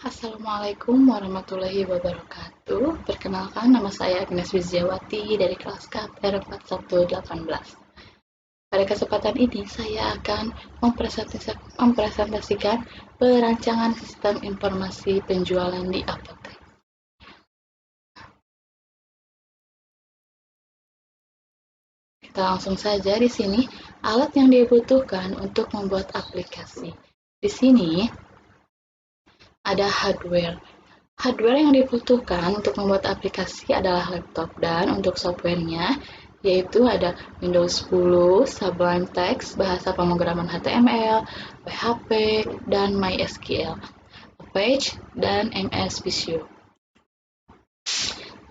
Assalamualaikum warahmatullahi wabarakatuh. Perkenalkan, nama saya Agnes Wiziawati dari kelas KPR 4118. Pada kesempatan ini, saya akan mempresentasikan perancangan sistem informasi penjualan di apotek. Kita langsung saja di sini, alat yang dibutuhkan untuk membuat aplikasi. Di sini ada hardware. Hardware yang dibutuhkan untuk membuat aplikasi adalah laptop, dan untuk softwarenya yaitu ada Windows 10, Sublime Text, bahasa pemrograman HTML, PHP, dan MySQL, Apache, dan MS Visio.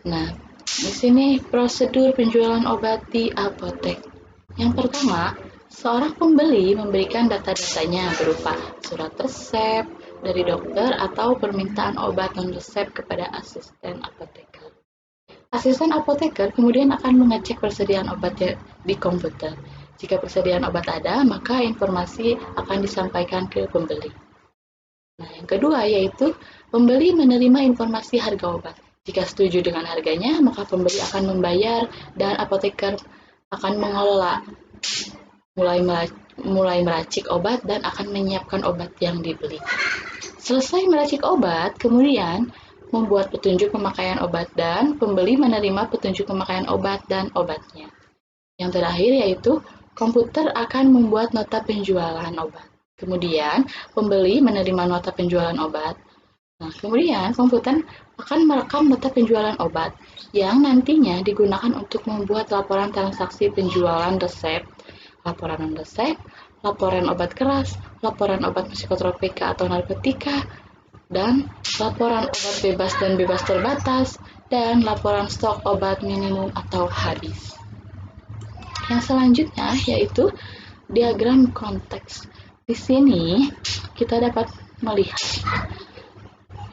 Nah, di sini prosedur penjualan obat di apotek. Yang pertama, seorang pembeli memberikan data-datanya berupa surat resep dari dokter atau permintaan obat non-resep kepada asisten apoteker. Asisten apoteker kemudian akan mengecek persediaan obat di komputer. Jika persediaan obat ada, maka informasi akan disampaikan ke pembeli. Nah, yang kedua yaitu pembeli menerima informasi harga obat. Jika setuju dengan harganya, maka pembeli akan membayar dan apoteker akan mengelola, mulai meracik obat dan akan menyiapkan obat yang dibeli. Selesai meracik obat, kemudian membuat petunjuk pemakaian obat dan pembeli menerima petunjuk pemakaian obat dan obatnya. Yang terakhir yaitu komputer akan membuat nota penjualan obat. Kemudian pembeli menerima nota penjualan obat. Nah, kemudian komputer akan merekam nota penjualan obat yang nantinya digunakan untuk membuat laporan transaksi penjualan resep, laporan non-resep, laporan obat keras, laporan obat psikotropika atau narkotika, dan laporan obat bebas dan bebas terbatas, dan laporan stok obat minimum atau habis. Yang selanjutnya yaitu diagram konteks. Di sini kita dapat melihat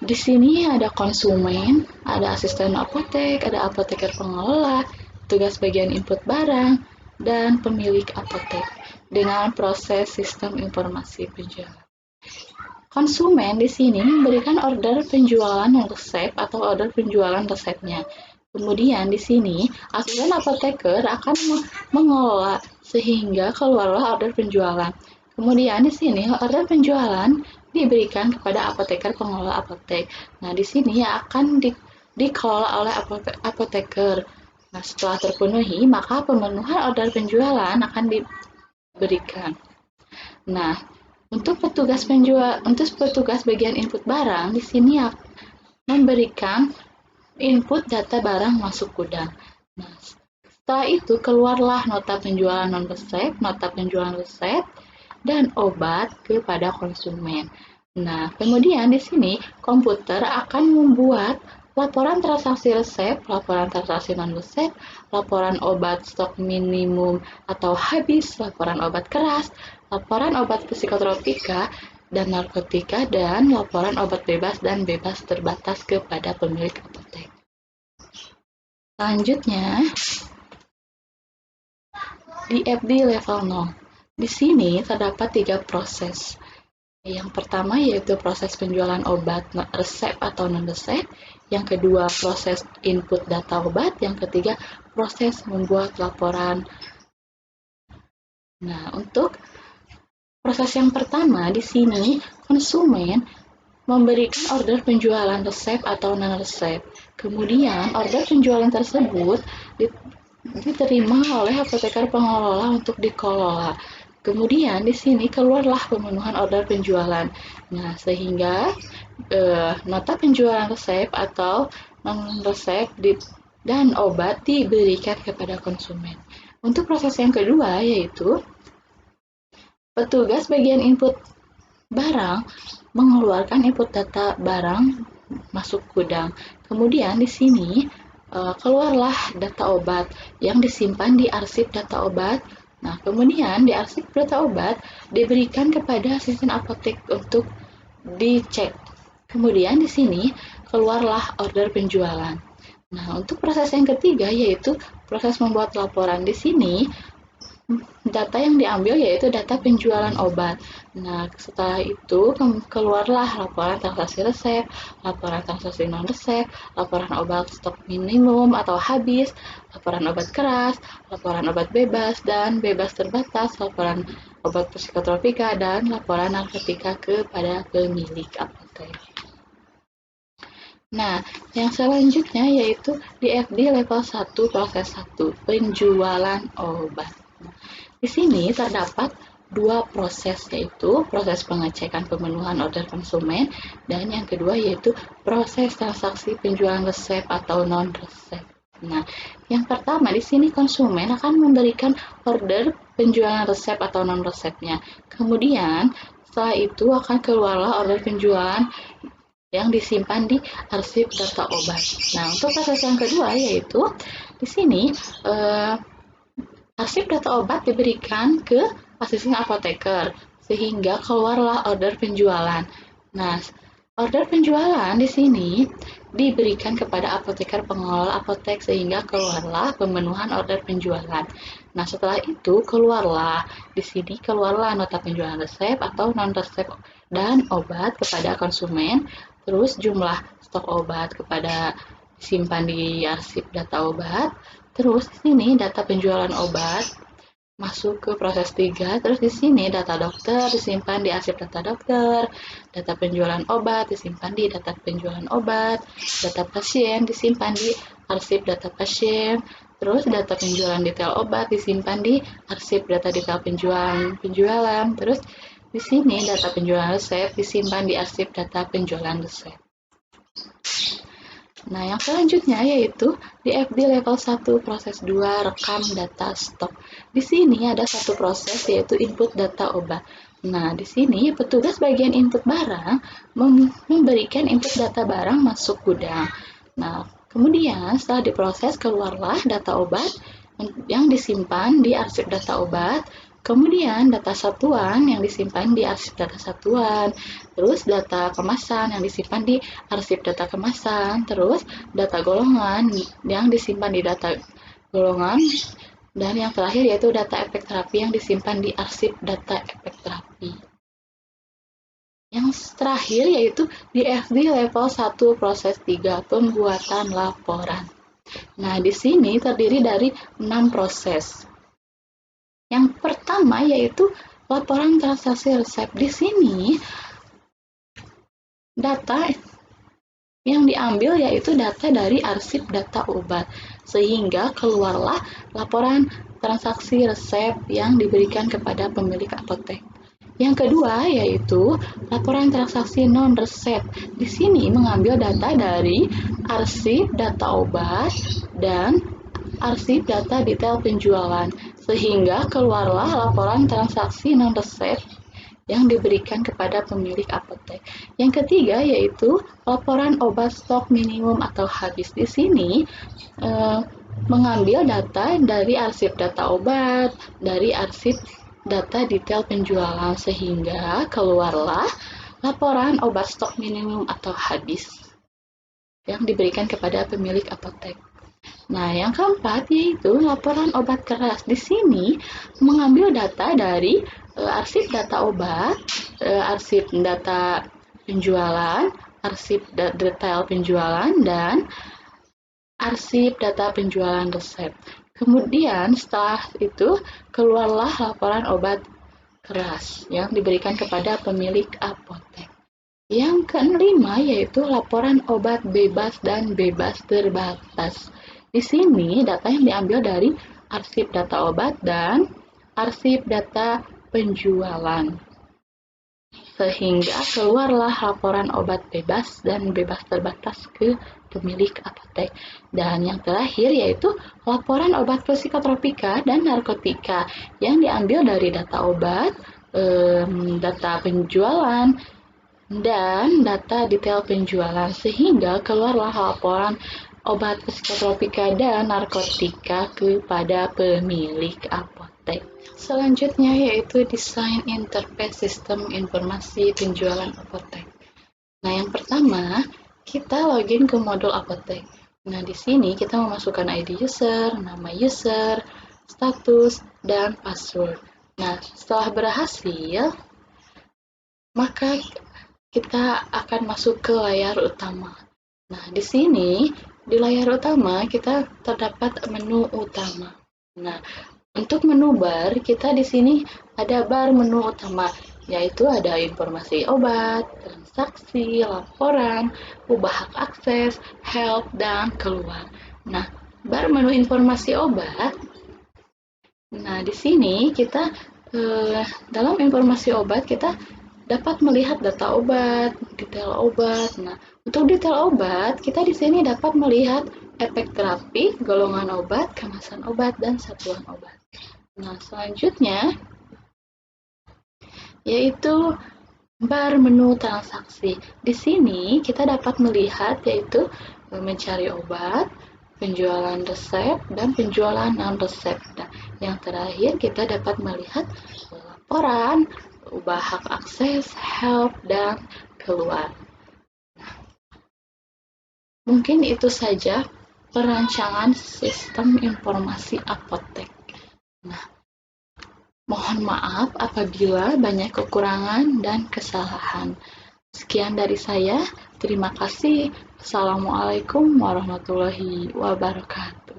di sini ada konsumen, ada asisten apotek, ada apoteker pengelola, tugas bagian input barang, dan pemilik apotek dengan proses sistem informasi penjualan. Konsumen di sini memberikan order penjualan resep atau order penjualan resepnya. Kemudian di sini asisten apoteker akan mengelola sehingga keluarlah order penjualan. Kemudian di sini order penjualan diberikan kepada apoteker pengelola apotek. Nah, di sini akan dikelola oleh apoteker. Nah, setelah terpenuhi, maka pemenuhan order penjualan akan diberikan. Nah, untuk petugas bagian input barang di sini memberikan input data barang masuk gudang. Nah, setelah itu keluarlah nota penjualan non-resep, nota penjualan resep, dan obat kepada konsumen. Nah, kemudian di sini komputer akan membuat laporan transaksi resep, laporan transaksi non-resep, laporan obat stok minimum atau habis, laporan obat keras, laporan obat psikotropika dan narkotika, dan laporan obat bebas dan bebas terbatas kepada pemilik apotek. Selanjutnya, di FD level 0. Di sini terdapat 3 proses. Yang pertama yaitu proses penjualan obat resep atau non-resep. Yang kedua, proses input data obat. Yang ketiga, proses membuat laporan. Nah, untuk proses yang pertama di sini konsumen memberikan order penjualan resep atau non-resep. Kemudian order penjualan tersebut diterima oleh apoteker pengelola untuk dikelola. Kemudian di sini keluarlah pemenuhan order penjualan. Nah, sehingga nota penjualan resep atau non-resep dan obat diberikan kepada konsumen. Untuk proses yang kedua yaitu petugas bagian input barang mengeluarkan input data barang masuk gudang. Kemudian di sini keluarlah data obat yang disimpan di arsip data obat. Nah, kemudian di arsip data obat diberikan kepada asisten apotek untuk dicek. Kemudian di sini keluarlah order penjualan. Nah, untuk proses yang ketiga yaitu proses membuat laporan. Di sini data yang diambil yaitu data penjualan obat. Nah, setelah itu keluarlah laporan transaksi resep, laporan transaksi non-resep, laporan obat stok minimum atau habis, laporan obat keras, laporan obat bebas dan bebas terbatas, laporan obat psikotropika, dan laporan narkotika kepada pemilik apotek. Nah, yang selanjutnya yaitu DFD level 1 proses 1, penjualan obat. Di sini terdapat dua proses, yaitu proses pengecekan pemenuhan order konsumen dan yang kedua yaitu proses transaksi penjualan resep atau non-resep. Nah, yang pertama di sini konsumen akan memberikan order penjualan resep atau non-resepnya. Kemudian setelah itu akan keluarlah order penjualan yang disimpan di arsip data obat. Nah, untuk proses yang kedua yaitu di sini arsip data obat diberikan ke asisten apoteker sehingga keluarlah order penjualan. Nah, order penjualan di sini diberikan kepada apoteker pengelola apotek sehingga keluarlah pemenuhan order penjualan. Nah, setelah itu keluarlah nota penjualan resep atau non resep dan obat kepada konsumen, terus jumlah stok obat kepada simpan di arsip data obat. Terus di sini data penjualan obat masuk ke proses 3, terus di sini data dokter disimpan di arsip data dokter, data penjualan obat disimpan di data penjualan obat, data pasien disimpan di arsip data pasien, terus data penjualan detail obat disimpan di arsip data detail penjualan, terus di sini data penjualan resep disimpan di arsip data penjualan resep. Nah, yang selanjutnya yaitu DFD level 1 proses 2 rekam data stok. Di sini ada satu proses yaitu input data obat. Nah, di sini petugas bagian input barang memberikan input data barang masuk gudang. Nah, kemudian setelah diproses keluarlah data obat yang disimpan di arsip data obat. Kemudian data satuan yang disimpan di arsip data satuan, terus data kemasan yang disimpan di arsip data kemasan, terus data golongan yang disimpan di data golongan, dan yang terakhir yaitu data efek terapi yang disimpan di arsip data efek terapi. Yang terakhir yaitu DFD level 1 proses 3 pembuatan laporan. Nah, di sini terdiri dari 6 proses. Yang pertama yaitu laporan transaksi resep. Di sini data yang diambil yaitu data dari arsip data obat, sehingga keluarlah laporan transaksi resep yang diberikan kepada pemilik apotek. Yang kedua yaitu laporan transaksi non-resep. Di sini mengambil data dari arsip data obat dan arsip data detail penjualan, sehingga keluarlah laporan transaksi non-resep yang diberikan kepada pemilik apotek. Yang ketiga yaitu laporan obat stok minimum atau habis. Di sini mengambil data dari arsip data obat, dari arsip data detail penjualan, sehingga keluarlah laporan obat stok minimum atau habis yang diberikan kepada pemilik apotek. Nah, yang keempat yaitu laporan obat keras. Di sini mengambil data dari arsip data obat, arsip data penjualan, arsip detail penjualan, dan arsip data penjualan resep. Kemudian setelah itu keluarlah laporan obat keras yang diberikan kepada pemilik apotek. Yang kelima yaitu laporan obat bebas dan bebas terbatas. Di sini data yang diambil dari arsip data obat dan arsip data penjualan, sehingga keluarlah laporan obat bebas dan bebas terbatas ke pemilik apotek. Dan yang terakhir yaitu laporan obat psikotropika dan narkotika yang diambil dari data obat, data penjualan, dan data detail penjualan, sehingga keluarlah laporan obat psikotropika dan narkotika kepada pemilik apotek. Selanjutnya yaitu desain interface sistem informasi penjualan apotek. Nah, yang pertama, kita login ke modul apotek. Nah, di sini kita memasukkan ID user, nama user, status, dan password. Nah, setelah berhasil, maka kita akan masuk ke layar utama. Nah, di sini, di layar utama, kita terdapat menu utama. Nah, untuk menu bar, kita di sini ada bar menu utama, yaitu ada informasi obat, transaksi, laporan, ubah hak akses, help, dan keluar. Nah, bar menu informasi obat. Nah, di sini kita dalam informasi obat kita dapat melihat data obat, detail obat. Nah, untuk detail obat, kita di sini dapat melihat efek terapi, golongan obat, kemasan obat, dan satuan obat. Nah, selanjutnya yaitu bar menu transaksi. Di sini kita dapat melihat yaitu mencari obat, penjualan resep, dan penjualan non-resep. Nah, yang terakhir kita dapat melihat laporan, ubah hak akses, help, dan keluar. Mungkin itu saja perancangan sistem informasi apotek. Nah, mohon maaf apabila banyak kekurangan dan kesalahan. Sekian dari saya. Terima kasih. Assalamualaikum warahmatullahi wabarakatuh.